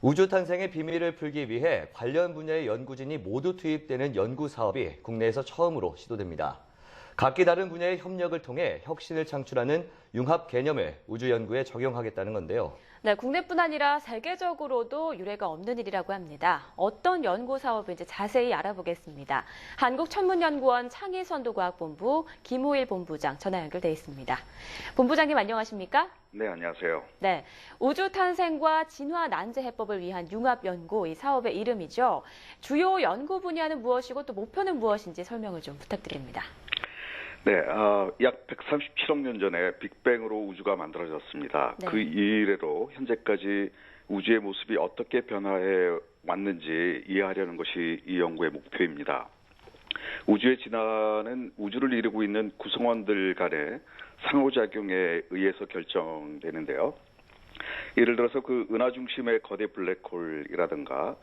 우주 탄생의 비밀을 풀기 위해 관련 분야의 연구진이 모두 투입되는 연구 사업이 국내에서 처음으로 시도됩니다. 각기 다른 분야의 협력을 통해 혁신을 창출하는 융합 개념을 우주 연구에 적용하겠다는 건데요. 네, 국내뿐 아니라 세계적으로도 유례가 없는 일이라고 합니다. 어떤 연구 사업인지 자세히 알아보겠습니다. 한국천문연구원 창의선도과학본부 김호일 본부장 전화 연결돼 있습니다. 본부장님 안녕하십니까? 네, 안녕하세요. 네, 우주 탄생과 진화 난제 해법을 위한 융합 연구, 이 사업의 이름이죠. 주요 연구 분야는 무엇이고 또 목표는 무엇인지 설명을 좀 부탁드립니다. 네, 약 137억 년 전에 빅뱅으로 우주가 만들어졌습니다. 네. 그 이래로 현재까지 우주의 모습이 어떻게 변화해 왔는지 이해하려는 것이 이 연구의 목표입니다. 우주의 진화는 우주를 이루고 있는 구성원들 간의 상호작용에 의해서 결정되는데요. 예를 들어서 그 은하 중심의 거대 블랙홀이라든가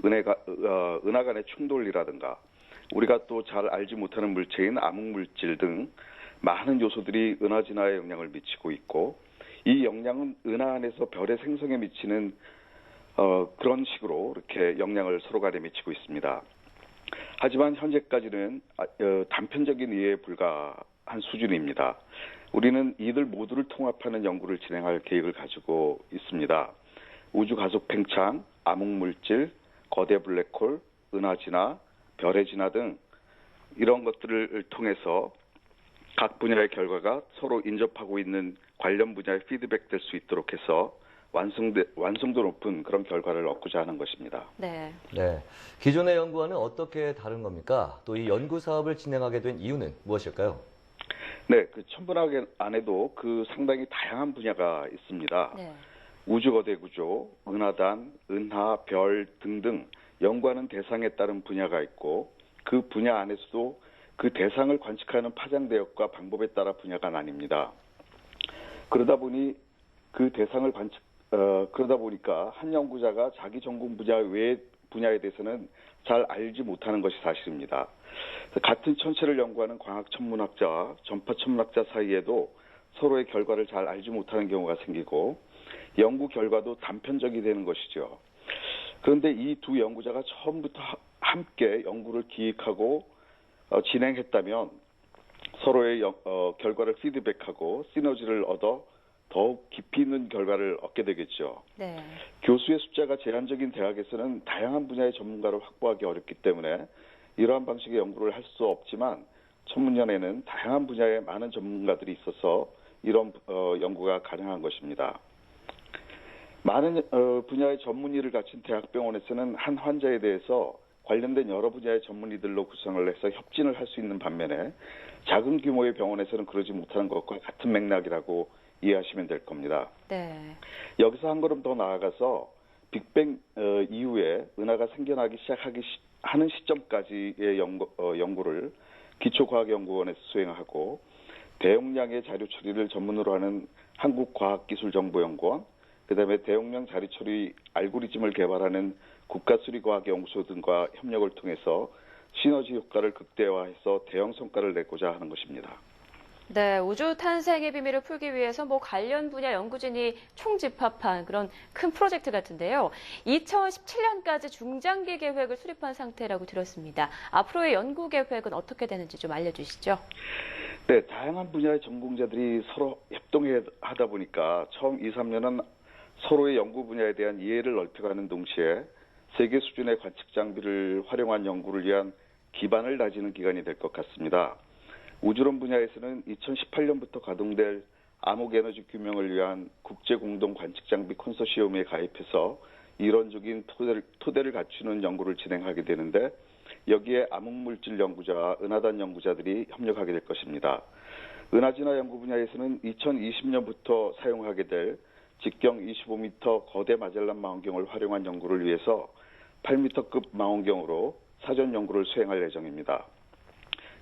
은하 간의 충돌이라든가 우리가 또 잘 알지 못하는 물체인 암흑물질 등 많은 요소들이 은하 진화에 영향을 미치고 있고, 이 영향은 은하 안에서 별의 생성에 미치는 그런 식으로 이렇게 영향을 서로 간에 미치고 있습니다. 하지만 현재까지는 단편적인 이해에 불과한 수준입니다. 우리는 이들 모두를 통합하는 연구를 진행할 계획을 가지고 있습니다. 우주 가속 팽창, 암흑물질, 거대 블랙홀, 은하 진화, 별의 진화 등 이런 것들을 통해서 각 분야의 결과가 서로 인접하고 있는 관련 분야에 피드백될 수 있도록 해서 완성도 높은 그런 결과를 얻고자 하는 것입니다. 네. 네, 기존의 연구와는 어떻게 다른 겁니까? 또 이 연구 사업을 진행하게 된 이유는 무엇일까요? 네, 그 천문학 안에도 그 상당히 다양한 분야가 있습니다. 네. 우주 거대 구조, 은하단, 은하, 별 등등 연구하는 대상에 따른 분야가 있고, 그 분야 안에서도 그 대상을 관측하는 파장 대역과 방법에 따라 분야가 나뉩니다. 그러다 보니까 한 연구자가 자기 전공 분야 외의 분야에 대해서는 잘 알지 못하는 것이 사실입니다. 같은 천체를 연구하는 광학 천문학자와 전파 천문학자 사이에도 서로의 결과를 잘 알지 못하는 경우가 생기고, 연구 결과도 단편적이 되는 것이죠. 그런데 이 두 연구자가 처음부터 함께 연구를 기획하고 진행했다면 서로의 결과를 피드백하고 시너지를 얻어 더욱 깊이 있는 결과를 얻게 되겠죠. 네. 교수의 숫자가 제한적인 대학에서는 다양한 분야의 전문가를 확보하기 어렵기 때문에 이러한 방식의 연구를 할 수 없지만, 천문연에는 다양한 분야의 많은 전문가들이 있어서 이런 연구가 가능한 것입니다. 많은 분야의 전문의를 갖춘 대학병원에서는 한 환자에 대해서 관련된 여러 분야의 전문의들로 구성을 해서 협진을 할 수 있는 반면에, 작은 규모의 병원에서는 그러지 못하는 것과 같은 맥락이라고 이해하시면 될 겁니다. 네. 여기서 한 걸음 더 나아가서 빅뱅 이후에 은하가 생겨나기 하는 시점까지의 연구를 기초과학연구원에서 수행하고, 대용량의 자료 처리를 전문으로 하는 한국과학기술정보연구원, 그다음에 대용량 자료 처리 알고리즘을 개발하는 국가수리과학연구소 등과 협력을 통해서 시너지 효과를 극대화해서 대형 성과를 내고자 하는 것입니다. 네, 우주 탄생의 비밀을 풀기 위해서 관련 분야 연구진이 총집합한 그런 큰 프로젝트 같은데요. 2017년까지 중장기 계획을 수립한 상태라고 들었습니다. 앞으로의 연구 계획은 어떻게 되는지 좀 알려주시죠. 네, 다양한 분야의 전공자들이 서로 협동하다 보니까 처음 2, 3년은 서로의 연구 분야에 대한 이해를 넓혀가는 동시에 세계 수준의 관측 장비를 활용한 연구를 위한 기반을 다지는 기간이 될 것 같습니다. 우주론 분야에서는 2018년부터 가동될 암흑에너지 규명을 위한 국제공동 관측장비 컨소시엄에 가입해서 이론적인 토대를 갖추는 연구를 진행하게 되는데, 여기에 암흑물질 연구자와 은하단 연구자들이 협력하게 될 것입니다. 은하진화 연구 분야에서는 2020년부터 사용하게 될 직경 25m 거대 마젤란 망원경을 활용한 연구를 위해서 8m급 망원경으로 사전 연구를 수행할 예정입니다.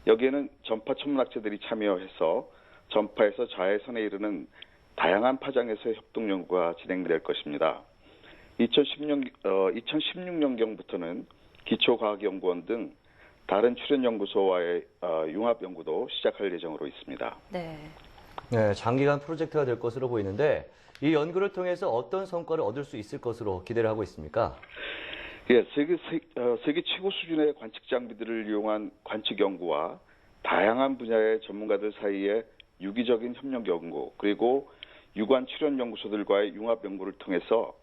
여기에는 전파 천문학자들이 참여해서 전파에서 자외선에 이르는 다양한 파장에서의 협동 연구가 진행될 것입니다. 2016년경부터는 기초과학연구원 등 다른 출연연구소와의 융합 연구도 시작할 예정으로 있습니다. 네. 네, 장기간 프로젝트가 될 것으로 보이는데 이 연구를 통해서 어떤 성과를 얻을 수 있을 것으로 기대를 하고 있습니까? 예, 세계 최고 수준의 관측 장비들을 이용한 관측 연구와 다양한 분야의 전문가들 사이의 유기적인 협력 연구, 그리고 유관 출현 연구소들과의 융합 연구를 통해서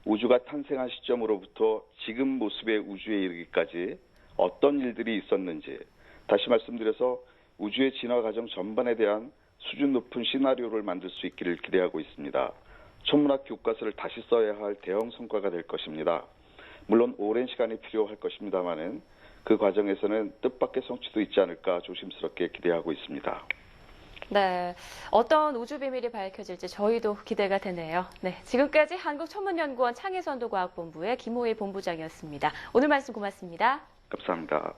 우주가 탄생한 시점으로부터 지금 모습의 우주에 이르기까지 어떤 일들이 있었는지, 다시 말씀드려서 우주의 진화 과정 전반에 대한 수준 높은 시나리오를 만들 수 있기를 기대하고 있습니다. 천문학 교과서를 다시 써야 할 대형 성과가 될 것입니다. 물론 오랜 시간이 필요할 것입니다만은 그 과정에서는 뜻밖의 성취도 있지 않을까 조심스럽게 기대하고 있습니다. 네, 어떤 우주 비밀이 밝혀질지 저희도 기대가 되네요. 네, 지금까지 한국천문연구원 창의선도과학본부의 김호희 본부장이었습니다. 오늘 말씀 고맙습니다. 감사합니다.